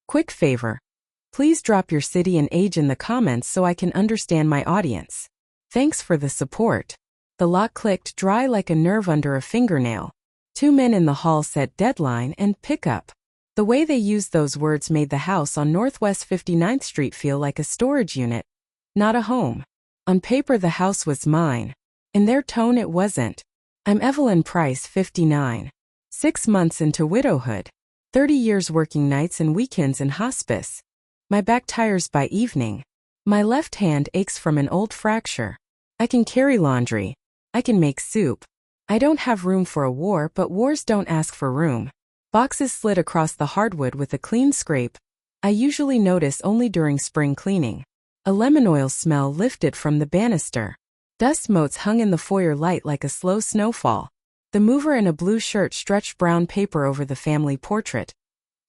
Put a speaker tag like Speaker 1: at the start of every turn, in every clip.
Speaker 1: Quick favor. Please drop your city and age in the comments so I can understand my audience. Thanks for the support. The lock clicked dry like a nerve under a fingernail. 2 men in the hall said deadline and pickup. The way they used those words made the house on Northwest 59th Street feel like a storage unit, not a home. On paper the house was mine. In their tone it wasn't. I'm Evelyn Price, 59. 6 months into widowhood. 30 years working nights and weekends in hospice. My back tires by evening. My left hand aches from an old fracture. I can carry laundry. I can make soup. I don't have room for a war, but wars don't ask for room. Boxes slid across the hardwood with a clean scrape. I usually notice only during spring cleaning. A lemon oil smell lifted from the banister. Dust motes hung in the foyer light like a slow snowfall. The mover in a blue shirt stretched brown paper over the family portrait.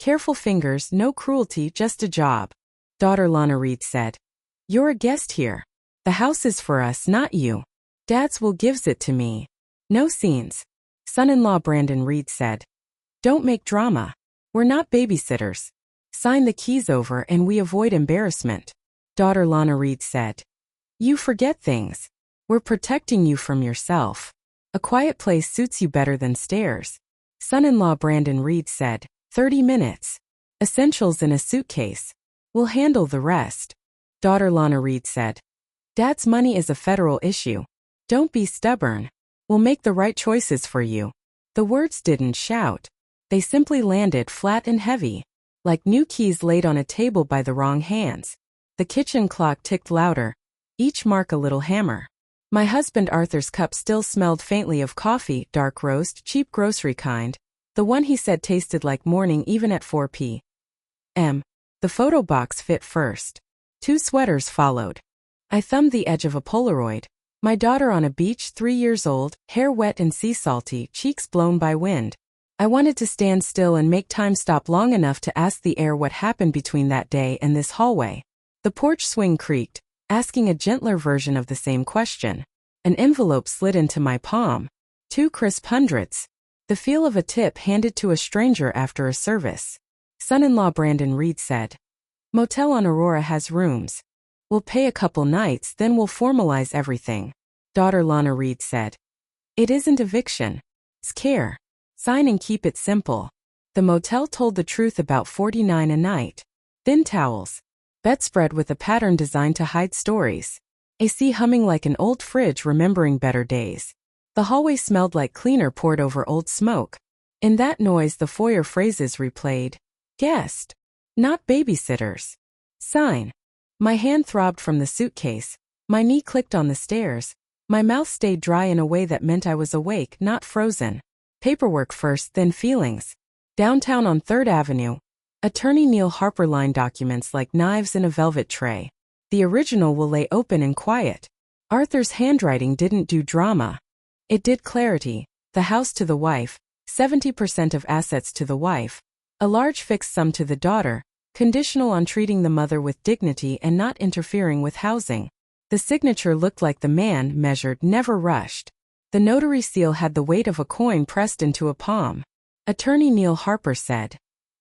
Speaker 1: Careful fingers, no cruelty, just a job. Daughter Lana Reed said. You're a guest here. The house is for us, not you. Dad's will gives it to me. No scenes. Son-in-law Brandon Reed said. Don't make drama. We're not babysitters. Sign the keys over and we avoid embarrassment. Daughter Lana Reed said. You forget things. We're protecting you from yourself. A quiet place suits you better than stairs. Son-in-law Brandon Reed said. 30 minutes. Essentials in a suitcase. We'll handle the rest. Daughter Lana Reed said. Dad's money is a federal issue. Don't be stubborn. We'll make the right choices for you. The words didn't shout. They simply landed flat and heavy, like new keys laid on a table by the wrong hands. The kitchen clock ticked louder, each mark a little hammer. My husband Arthur's cup still smelled faintly of coffee, dark roast, cheap grocery kind, the one he said tasted like morning even at 4 p.m. The photo box fit first. 2 sweaters followed. I thumbed the edge of a Polaroid. My daughter on a beach, 3 years old, hair wet and sea salty, cheeks blown by wind. I wanted to stand still and make time stop long enough to ask the air what happened between that day and this hallway. The porch swing creaked, asking a gentler version of the same question. An envelope slid into my palm. 2 crisp hundreds. The feel of a tip handed to a stranger after a service. Son-in-law Brandon Reed said. Motel on Aurora has rooms. We'll pay a couple nights, then we'll formalize everything. Daughter Lana Reed said. It isn't eviction. It's care. Sign and keep it simple. The motel told the truth about $49 a night. Thin towels. Bedspread with a pattern designed to hide stories. AC humming like an old fridge remembering better days. The hallway smelled like cleaner poured over old smoke. In that noise the foyer phrases replayed. Guest. Not babysitters. Sign. My hand throbbed from the suitcase. My knee clicked on the stairs. My mouth stayed dry in a way that meant I was awake, not frozen. Paperwork first, then feelings. Downtown on 3rd Avenue. Attorney Neil Harper lined documents like knives in a velvet tray. The original will lay open and quiet. Arthur's handwriting didn't do drama. It did clarity. The house to the wife, 70% of assets to the wife, a large fixed sum to the daughter, conditional on treating the mother with dignity and not interfering with housing. The signature looked like the man measured, never rushed. The notary seal had the weight of a coin pressed into a palm. Attorney Neil Harper said.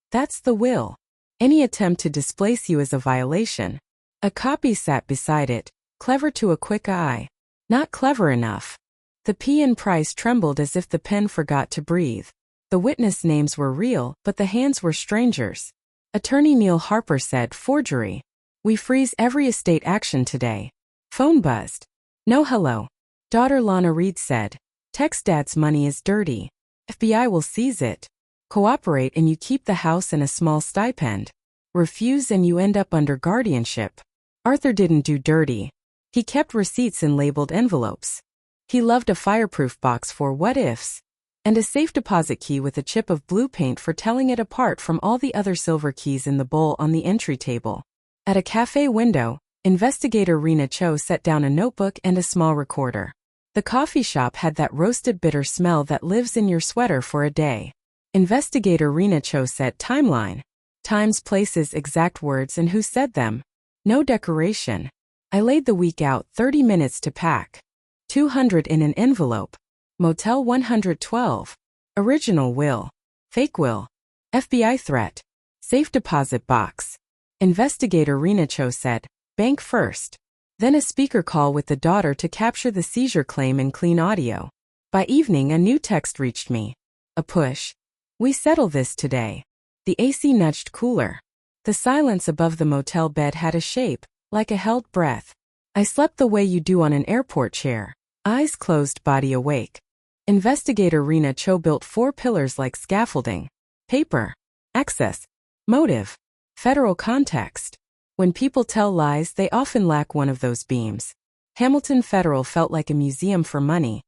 Speaker 1: That's the will. Any attempt to displace you is a violation. A copy sat beside it, clever to a quick eye. Not clever enough. The P in Price trembled as if the pen forgot to breathe. The witness names were real, but the hands were strangers. Attorney Neil Harper said, forgery. We freeze every estate action today. Phone buzzed. No hello. Daughter Lana Reed said. Text Dad's money is dirty. FBI will seize it. Cooperate and you keep the house and a small stipend. Refuse and you end up under guardianship. Arthur didn't do dirty. He kept receipts in labeled envelopes. He loved a fireproof box for what-ifs. And a safe deposit key with a chip of blue paint for telling it apart from all the other silver keys in the bowl on the entry table. At a cafe window, investigator Rena Cho set down a notebook and a small recorder. The coffee shop had that roasted bitter smell that lives in your sweater for a day. Investigator Rena Cho said timeline. Times, places, exact words and who said them. No decoration. I laid the week out, 30 minutes to pack. 200 in an envelope. Motel 112. Original will. Fake will. FBI threat. Safe deposit box. Investigator Rena Cho said, bank first. Then a speaker call with the daughter to capture the seizure claim in clean audio. By evening, a new text reached me. A push. We settle this today. The AC nudged cooler. The silence above the motel bed had a shape, like a held breath. I slept the way you do on an airport chair. Eyes closed, body awake. Investigator Rena Cho built 4 pillars like scaffolding. Paper. Access. Motive. Federal context. When people tell lies, they often lack one of those beams. Hamilton Federal felt like a museum for money.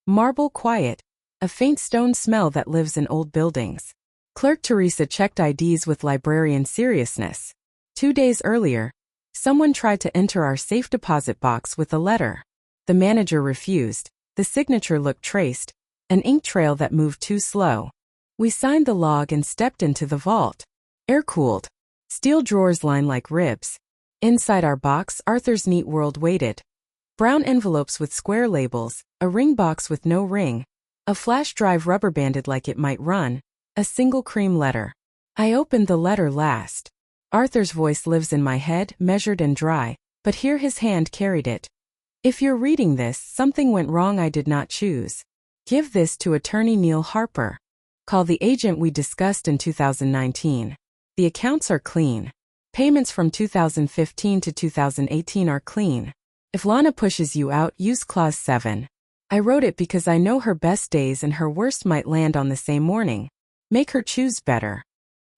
Speaker 1: Marble quiet. A faint stone smell that lives in old buildings. Clerk Teresa checked IDs with librarian seriousness. 2 days earlier, someone tried to enter our safe deposit box with a letter. The manager refused. The signature looked traced, an ink trail that moved too slow. We signed the log and stepped into the vault. Air-cooled. Steel drawers lined like ribs. Inside our box, Arthur's neat world waited. Brown envelopes with square labels, a ring box with no ring, a flash drive rubber banded like it might run, a single cream letter. I opened the letter last. Arthur's voice lives in my head, measured and dry, but here his hand carried it. If you're reading this, something went wrong I did not choose. Give this to Attorney Neil Harper. Call the agent we discussed in 2019. The accounts are clean. Payments from 2015 to 2018 are clean. If Lana pushes you out, use Clause 7. I wrote it because I know her best days and her worst might land on the same morning. Make her choose better.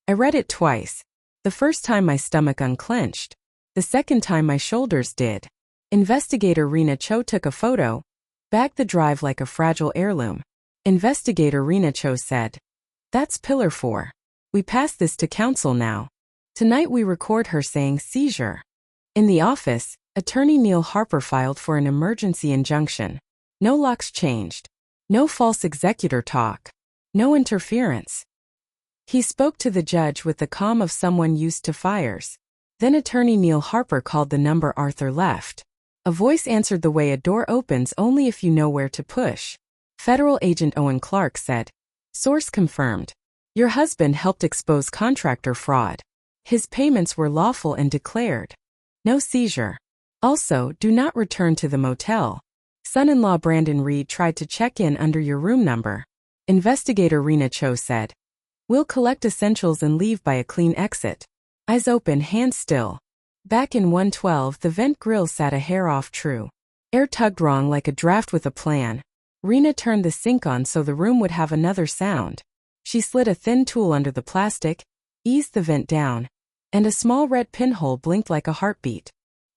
Speaker 1: I read it twice. The first time my stomach unclenched. The second time my shoulders did. Investigator Rena Cho took a photo, bagged the drive like a fragile heirloom. Investigator Rena Cho said, that's pillar 4. We pass this to counsel now. Tonight we record her saying seizure. In the office, Attorney Neil Harper filed for an emergency injunction. No locks changed. No false executor talk. No interference. He spoke to the judge with the calm of someone used to fires. Then Attorney Neil Harper called the number Arthur left. A voice answered the way a door opens only if you know where to push. Federal Agent Owen Clark said, source confirmed. Your husband helped expose contractor fraud. His payments were lawful and declared. No seizure. Also, do not return to the motel. Son-in-law Brandon Reed tried to check in under your room number. Investigator Rena Cho said, we'll collect essentials and leave by a clean exit. Eyes open, hands still. Back in 112, the vent grill sat a hair off true. Air tugged wrong like a draft with a plan. Rena turned the sink on so the room would have another sound. She slid a thin tool under the plastic, eased the vent down, and a small red pinhole blinked like a heartbeat.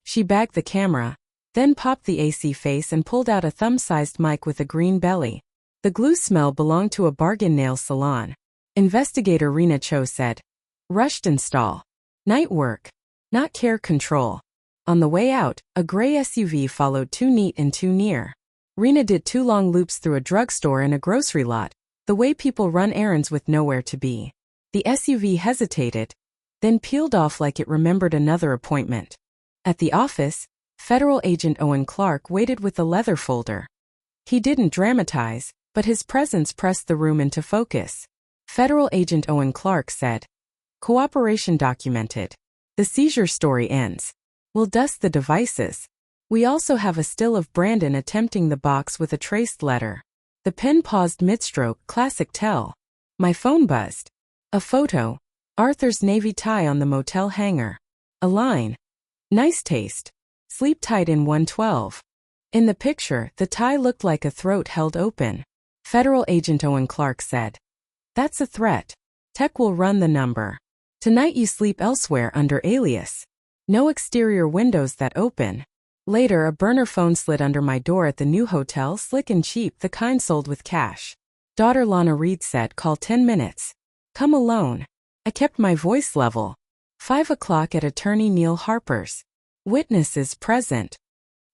Speaker 1: She bagged the camera, then popped the AC face and pulled out a thumb-sized mic with a green belly. The glue smell belonged to a bargain nail salon. Investigator Rena Cho said, rushed install. Night work. Not care control. On the way out, a gray SUV followed too neat and too near. Rena did 2 long loops through a drugstore and a grocery lot, the way people run errands with nowhere to be. The SUV hesitated, then peeled off like it remembered another appointment. At the office, Federal Agent Owen Clark waited with the leather folder. He didn't dramatize, but his presence pressed the room into focus. Federal Agent Owen Clark said, cooperation documented. The seizure story ends. We'll dust the devices. We also have a still of Brandon attempting the box with a traced letter. The pen paused mid-stroke, classic tell. My phone buzzed. A photo. Arthur's navy tie on the motel hanger. A line. Nice taste. Sleep tight in 112. In the picture, the tie looked like a throat held open. Federal Agent Owen Clark said, that's a threat. Tech will run the number. Tonight you sleep elsewhere under alias. No exterior windows that open. Later, a burner phone slid under my door at the new hotel, slick and cheap, the kind sold with cash. Daughter Lana Reed said, call 10 minutes. Come alone. I kept my voice level. 5 o'clock at Attorney Neil Harper's. Witnesses present.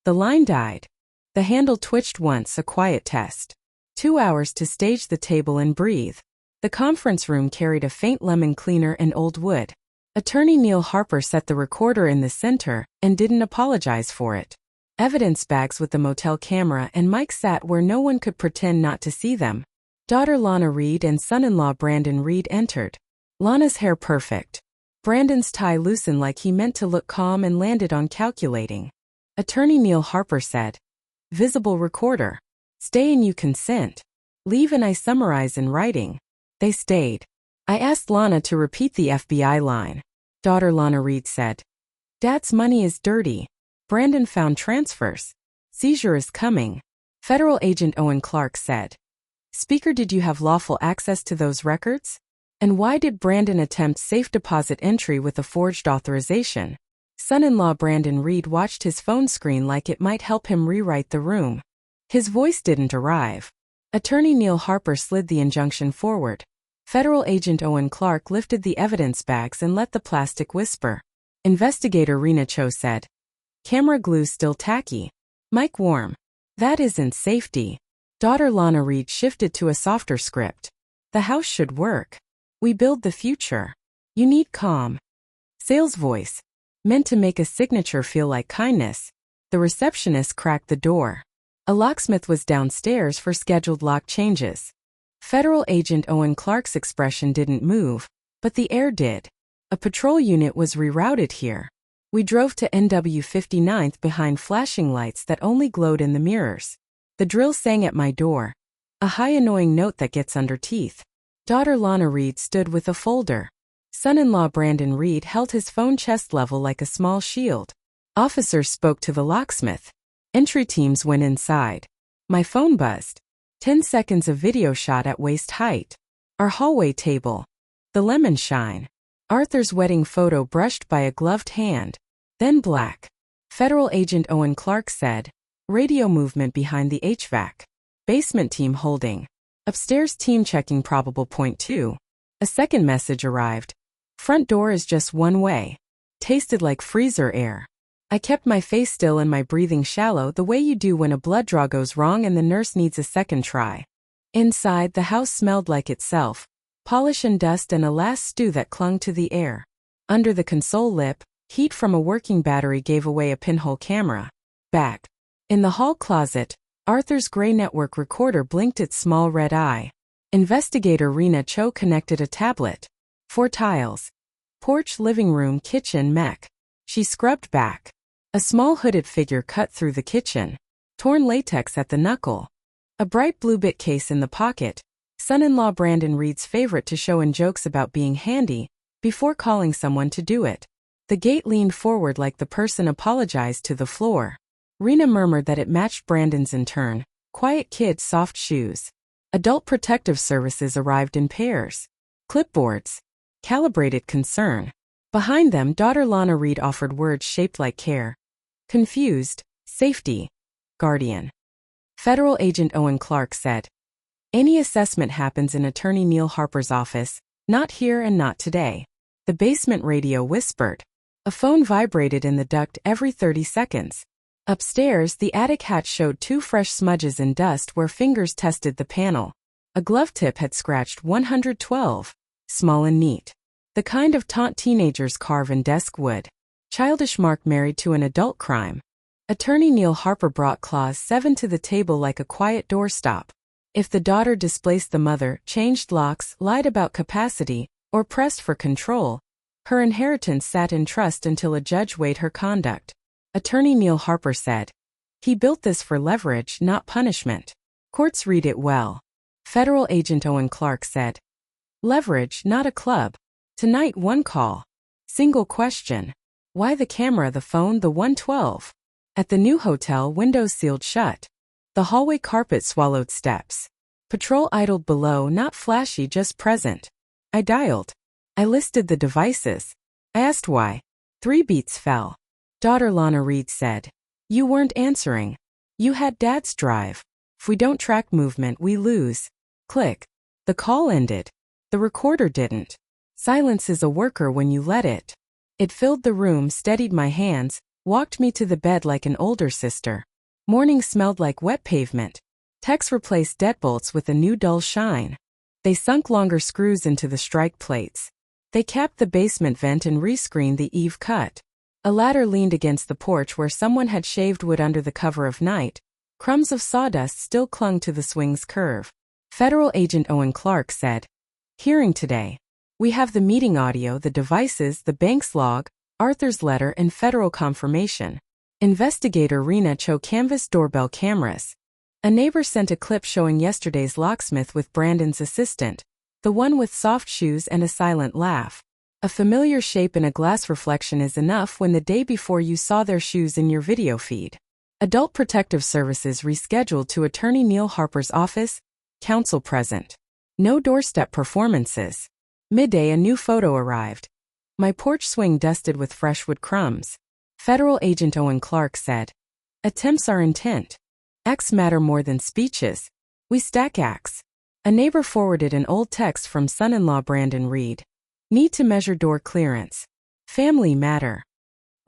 Speaker 1: The line died. The handle twitched once, a quiet test. 2 hours to stage the table and breathe. The conference room carried a faint lemon cleaner and old wood. Attorney Neil Harper set the recorder in the center and didn't apologize for it. Evidence bags with the motel camera and mic sat where no one could pretend not to see them. Daughter Lana Reed and son-in-law Brandon Reed entered. Lana's hair perfect. Brandon's tie loosened like he meant to look calm and landed on calculating. Attorney Neil Harper said. Visible recorder. Stay and you consent. Leave and I summarize in writing. They stayed. I asked Lana to repeat the FBI line. Daughter Lana Reed said. Dad's money is dirty. Brandon found transfers. Seizure is coming. Federal Agent Owen Clark said. Speaker, did you have lawful access to those records? And why did Brandon attempt safe deposit entry with a forged authorization? Son-in-law Brandon Reed watched his phone screen like it might help him rewrite the room. His voice didn't arrive. Attorney Neil Harper slid the injunction forward. Federal Agent Owen Clark lifted the evidence bags and let the plastic whisper. Investigator Rena Cho said. Camera glue still tacky. Mic warm. That isn't safety. Daughter Lana Reed shifted to a softer script. The house should work. We build the future. You need calm. Sales voice. Meant to make a signature feel like kindness. The receptionist cracked the door. A locksmith was downstairs for scheduled lock changes. Federal Agent Owen Clark's expression didn't move, but the air did. A patrol unit was rerouted here. We drove to NW 59th behind flashing lights that only glowed in the mirrors. The drill sang at my door. A high annoying note that gets under teeth. Daughter Lana Reed stood with a folder. Son-in-law Brandon Reed held his phone chest level like a small shield. Officers spoke to the locksmith. Entry teams went inside. My phone buzzed. 10 seconds of video shot at waist height. Our hallway table. The lemon shine. Arthur's wedding photo brushed by a gloved hand. Then black. Federal Agent Owen Clark said. Radio movement behind the HVAC. Basement team holding. Upstairs team checking probable point 2. A second message arrived. Front door is just one way. Tasted like freezer air. I kept my face still and my breathing shallow, the way you do when a blood draw goes wrong and the nurse needs a second try. Inside, the house smelled like itself. Polish and dust and a last stew that clung to the air. Under the console lip, heat from a working battery gave away a pinhole camera. Back. In the hall closet, Arthur's gray network recorder blinked its small red eye. Investigator Rena Cho connected a tablet. 4 tiles. Porch, living room, kitchen, mech. She scrubbed back. A small hooded figure cut through the kitchen. Torn latex at the knuckle. A bright blue bit case in the pocket. Son-in-law Brandon Reed's favorite to show in jokes about being handy, before calling someone to do it. The gate leaned forward like the person apologized to the floor. Rena murmured that it matched Brandon's in turn. Quiet kid, soft shoes. Adult Protective Services arrived in pairs. Clipboards. Calibrated concern. Behind them, daughter Lana Reed offered words shaped like care. Confused. Safety. Guardian. Federal Agent Owen Clark said. Any assessment happens in Attorney Neil Harper's office, not here and not today. The basement radio whispered. A phone vibrated in the duct every 30 seconds. Upstairs, the attic hatch showed 2 fresh smudges in dust where fingers tested the panel. A glove tip had scratched 112. Small and neat. The kind of taunt teenagers carve in desk wood. Childish mark married to an adult crime. Attorney Neil Harper brought Clause 7 to the table like a quiet doorstop. If the daughter displaced the mother, changed locks, lied about capacity, or pressed for control, her inheritance sat in trust until a judge weighed her conduct. Attorney Neil Harper said. He built this for leverage, not punishment. Courts read it well. Federal Agent Owen Clark said. Leverage, not a club. Tonight, 1 call. Single question. Why the camera, the phone, the 112? At the new hotel, windows sealed shut. The hallway carpet swallowed steps. Patrol idled below, not flashy, just present. I dialed. I listed the devices. I asked why. 3 beats fell. Daughter Lana Reed said. You weren't answering. You had Dad's drive. If we don't track movement, we lose. Click. The call ended. The recorder didn't. Silence is a worker when you let it. It filled the room, steadied my hands, walked me to the bed like an older sister. Morning smelled like wet pavement. Techs replaced deadbolts with a new dull shine. They sunk longer screws into the strike plates. They capped the basement vent and rescreened the eave cut. A ladder leaned against the porch where someone had shaved wood under the cover of night. Crumbs of sawdust still clung to the swing's curve. Federal Agent Owen Clark said. Hearing today. We have the meeting audio, the devices, the bank's log, Arthur's letter, and federal confirmation. Investigator Rena Cho canvassed doorbell cameras. A neighbor sent a clip showing yesterday's locksmith with Brandon's assistant, the one with soft shoes and a silent laugh. A familiar shape in a glass reflection is enough when the day before you saw their shoes in your video feed. Adult Protective Services rescheduled to Attorney Neil Harper's office, counsel present. No doorstep performances. Midday, a new photo arrived. My porch swing dusted with fresh wood crumbs. Federal Agent Owen Clark said. Attempts are intent. Acts matter more than speeches. We stack acts. A neighbor forwarded an old text from son-in-law Brandon Reed. Need to measure door clearance. Family matter.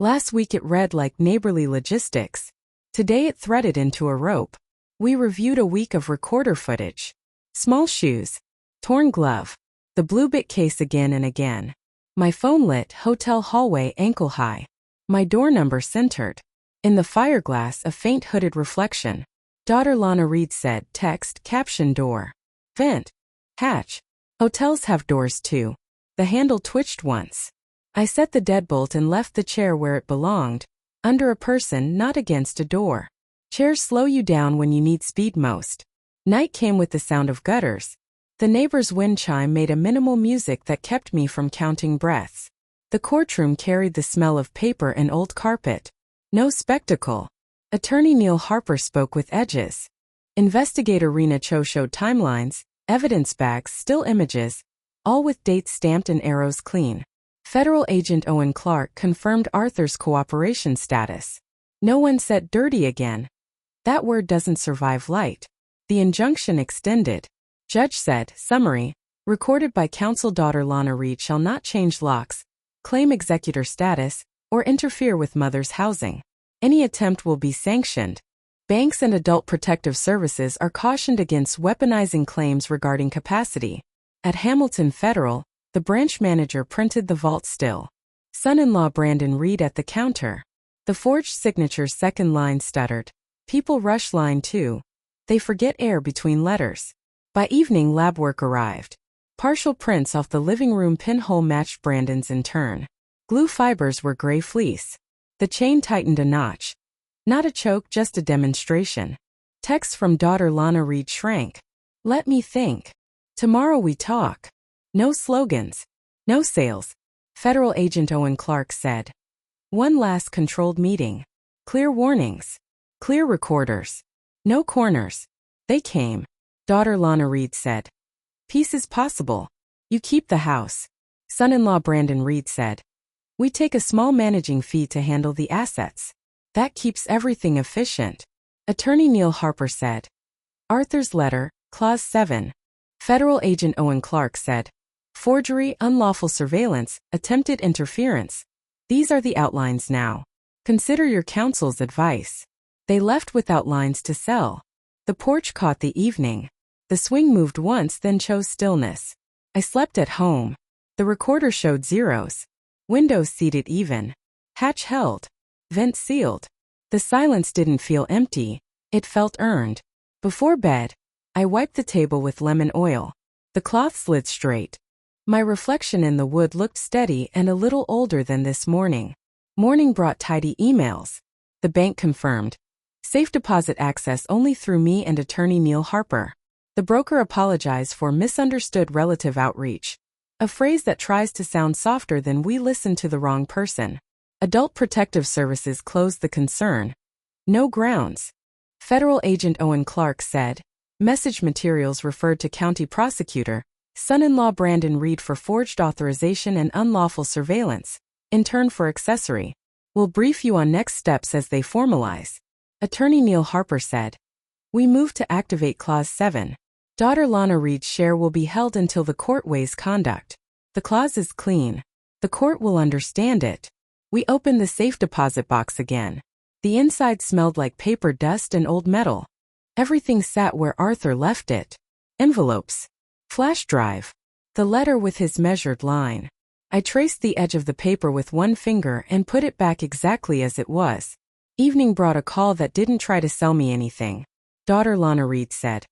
Speaker 1: Last week it read like neighborly logistics. Today it threaded into a rope. We reviewed a week of recorder footage. Small shoes. Torn glove. The Bluebit case again and again. My phone lit, hotel hallway ankle high. My door number centered. In the fireglass, a faint hooded reflection. Daughter Lana Reed said, text, caption door. Vent. Hatch. Hotels have doors too. The handle twitched once. I set the deadbolt and left the chair where it belonged, under a person, not against a door. Chairs slow you down when you need speed most. Night came with the sound of gutters. The neighbor's wind chime made a minimal music that kept me from counting breaths. The courtroom carried the smell of paper and old carpet. No spectacle. Attorney Neil Harper spoke with edges. Investigator Rena Cho showed timelines, evidence bags, still images, all with dates stamped and arrows clean. Federal Agent Owen Clark confirmed Arthur's cooperation status. No one said dirty again. That word doesn't survive light. The injunction extended. Judge said, summary, recorded by counsel daughter Lana Reed shall not change locks, claim executor status, or interfere with mother's housing. Any attempt will be sanctioned. Banks and Adult Protective Services are cautioned against weaponizing claims regarding capacity. At Hamilton Federal, the branch manager printed the vault still. Son-in-law Brandon Reed at the counter. The forged signature's second line stuttered. People rush line 2. They forget air between letters. By evening, lab work arrived. Partial prints off the living room pinhole matched Brandon's in turn. Glue fibers were gray fleece. The chain tightened a notch. Not a choke, just a demonstration. Text from daughter Lana Reed shrank. Let me think. Tomorrow we talk. No slogans. No sales. Federal Agent Owen Clark said. One last controlled meeting. Clear warnings. Clear recorders. No corners. They came. Daughter Lana Reed said. Peace is possible. You keep the house. Son-in-law Brandon Reed said. We take a small managing fee to handle the assets. That keeps everything efficient. Attorney Neil Harper said. Arthur's letter, Clause 7. Federal Agent Owen Clark said. Forgery, unlawful surveillance, attempted interference. These are the outlines now. Consider your counsel's advice. They left without lines to sell. The porch caught the evening. The swing moved once, then chose stillness. I slept at home. The recorder showed zeros. Windows seated even. Hatch held. Vent sealed. The silence didn't feel empty. It felt earned. Before bed, I wiped the table with lemon oil. The cloth slid straight. My reflection in the wood looked steady and a little older than this morning. Morning brought tidy emails. The bank confirmed. Safe deposit access only through me and attorney Neil Harper. The broker apologized for misunderstood relative outreach. A phrase that tries to sound softer than we listened to the wrong person. Adult Protective Services closed the concern. No grounds. Federal Agent Owen Clark said. Message materials referred to county prosecutor, son-in-law Brandon Reed for forged authorization and unlawful surveillance, intern for accessory. We'll brief you on next steps as they formalize. Attorney Neil Harper said. We move to activate Clause 7. Daughter Lana Reed's share will be held until the court weighs conduct. The clause is clean. The court will understand it. We opened the safe deposit box again. The inside smelled like paper dust and old metal. Everything sat where Arthur left it. Envelopes. Flash drive. The letter with his measured line. I traced the edge of the paper with one finger and put it back exactly as it was. Evening brought a call that didn't try to sell me anything. Daughter Lana Reed said.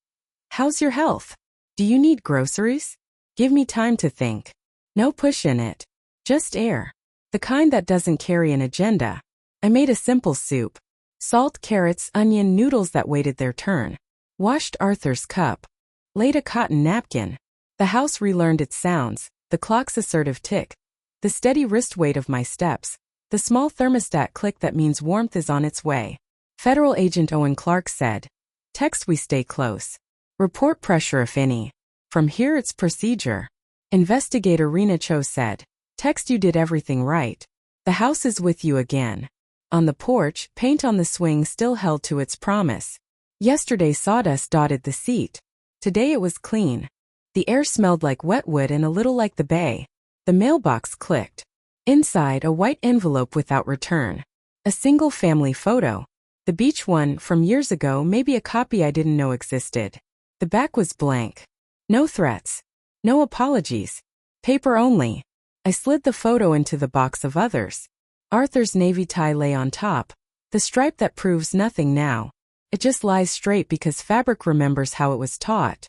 Speaker 1: How's your health? Do you need groceries? Give me time to think. No push in it. Just air. The kind that doesn't carry an agenda. I made a simple soup. Salt, carrots, onion, noodles that waited their turn. Washed Arthur's cup. Laid a cotton napkin. The house relearned its sounds, the clock's assertive tick. The steady wrist weight of my steps. The small thermostat click that means warmth is on its way. Federal Agent Owen Clark said. Text we stay close. Report pressure if any. From here it's procedure. Investigator Rena Cho said. Text you did everything right. The house is with you again. On the porch, paint on the swing still held to its promise. Yesterday sawdust dotted the seat. Today it was clean. The air smelled like wet wood and a little like the bay. The mailbox clicked. Inside, a white envelope without return. A single family photo. The beach one, from years ago, maybe a copy I didn't know existed. The back was blank. No threats. No apologies. Paper only. I slid the photo into the box of others. Arthur's navy tie lay on top. The stripe that proves nothing now. It just lies straight because fabric remembers how it was taught.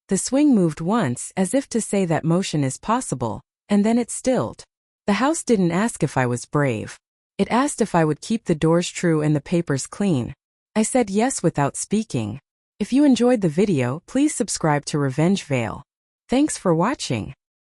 Speaker 1: The swing moved once, as if to say that motion is possible, and then it stilled. The house didn't ask if I was brave. It asked if I would keep the doors true and the papers clean. I said yes without speaking. If you enjoyed the video, please subscribe to Revenge Veil. Thanks for watching.